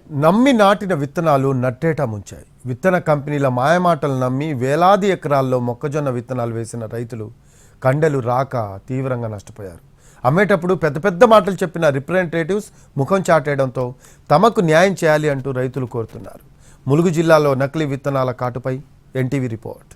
నమ్మి నాటిన విత్తనాలు నట్టేట ముంచాయి. విత్తన కంపెనీల మాయమాటలు నమ్మి వేలాది ఎకరాల్లో మొక్కజొన్న విత్తనాలు వేసిన రైతులు కండెలు రాక తీవ్రంగా నష్టపోయారు. అమ్మేటప్పుడు పెద్ద పెద్ద మాటలు చెప్పిన రిప్రజెంటేటివ్స్ ముఖం చాటేయడంతో తమకు న్యాయం చేయాలి అంటూ రైతులు కోరుతున్నారు. ములుగు జిల్లాలో నకిలీ విత్తనాల కాటుపై ఎన్టీవీ రిపోర్ట్.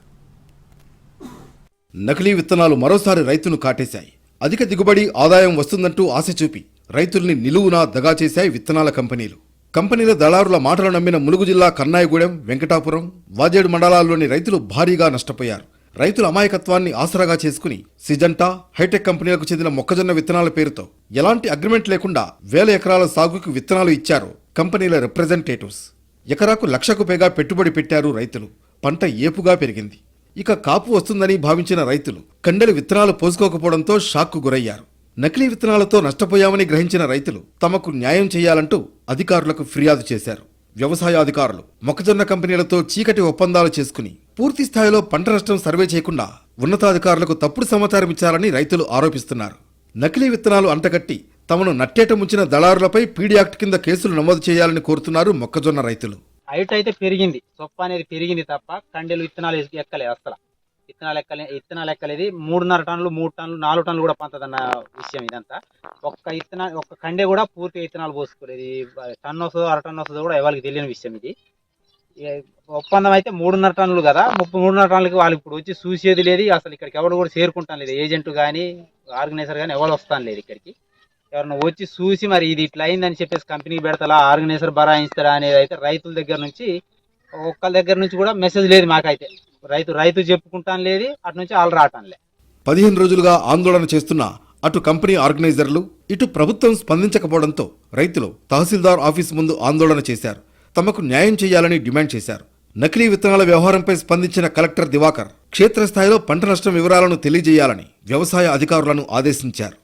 నకిలీ విత్తనాలు మరోసారి రైతును కాటేశాయి. అధిక దిగుబడి ఆదాయం వస్తుందంటూ ఆశ చూపి రైతుల్ని నిలువునా దగా చేశాయి విత్తనాల కంపెనీలు. కంపెనీల దళారుల మాటలు నమ్మిన ములుగు జిల్లా కన్నాయిగూడెం, వెంకటాపురం, వాజేడు మండలాల్లోని రైతులు భారీగా నష్టపోయారు. రైతుల అమాయకత్వాన్ని ఆసరాగా చేసుకుని సిజంటా, హైటెక్ కంపెనీలకు చెందిన మొక్కజొన్న విత్తనాల పేరుతో ఎలాంటి అగ్రిమెంట్ లేకుండా 1000 ఎకరాల సాగుకు విత్తనాలు ఇచ్చారు కంపెనీల రిప్రజెంటేటివ్స్. ఎకరాకు 1,00,000కు పైగా పెట్టుబడి పెట్టారు రైతులు. పంట ఏపుగా పెరిగింది. ఇక కాపు వస్తుందని భావించిన రైతులు కండెలు విత్తనాలు పోసుకోకపోవడంతో షాక్కు గురయ్యారు. నకిలీ విత్తనాలతో నష్టపోయామని గ్రహించిన రైతులు తమకు న్యాయం చేయాలంటూ అధికారులకు ఫిర్యాదు చేశారు. వ్యవసాయ అధికారులు మొక్కజొన్న కంపెనీలతో చీకటి ఒప్పందాలు చేసుకుని పూర్తి స్థాయిలో పంట నష్టం సర్వే చేయకుండా ఉన్నతాధికారులకు తప్పుడు సమాచారం ఇచ్చారని రైతులు ఆరోపిస్తున్నారు. నకిలీ విత్తనాలు అంటగట్టి తమను నట్టేట ముంచిన దళారులపై పీడీ యాక్ట్ కింద కేసులు నమోదు చేయాలని కోరుతున్నారు మొక్కజొన్న రైతులు. హైట్ అయితే పెరిగింది, సొప్ప అనేది పెరిగింది తప్ప కండెలు విత్తనాలు ఎక్కలేదు. అసలు విత్తనాలు ఎక్కలేదు. 3.5 టన్నులు, 3 టన్నులు, 4 టన్నులు కూడా పంతదన్న విషయం ఇదంతా. ఒక్క కండె కూడా పూర్తి విత్తనాలు పోసుకోలేదు. టన్ను వస్తుందో 1/2 టన్ను వస్తుందో కూడా ఎవరికి తెలియని విషయం ఇది. ఒప్పందం అయితే 3.5 టన్నులు కదా, 3.5 టన్నులకి వాళ్ళు ఇప్పుడు వచ్చి చూసేది లేదు. అసలు ఇక్కడికి ఎవరు కూడా చేరుకుంటాను లేదు. ఏజెంట్ కానీ ఆర్గనైజర్ కానీ ఎవరు వస్తాను లేదు ఇక్కడికి. ఎవరన్నా వచ్చి చూసి మరి ఇది ఇట్లా అయిందని చెప్పేసి కంపెనీకి పెడతా, ఆర్గనైజర్ బరాయిస్తారా అనేది అయితే రైతుల దగ్గర నుంచి ఒక్కళ్ళ దగ్గర నుంచి కూడా మెసేజ్ లేదు మాకైతే. రైతు చెప్పుకుంటాను లేదు, అటు నుంచి వాళ్ళు రావటానులే. 15 రోజులుగా ఆందోళన చేస్తున్న అటు కంపెనీ ఆర్గనైజర్లు, ఇటు ప్రభుత్వం స్పందించకపోవడంతో రైతులు తహసీల్దార్ ఆఫీస్ ముందు ఆందోళన చేశారు. తమకు న్యాయం చేయాలని డిమాండ్ చేశారు. నకిలీ విత్తనాల వ్యవహారంపై స్పందించిన కలెక్టర్ దివాకర్ క్షేత్రస్థాయిలో పంట నష్టం వివరాలను తెలియజేయాలని వ్యవసాయ అధికారులను ఆదేశించారు.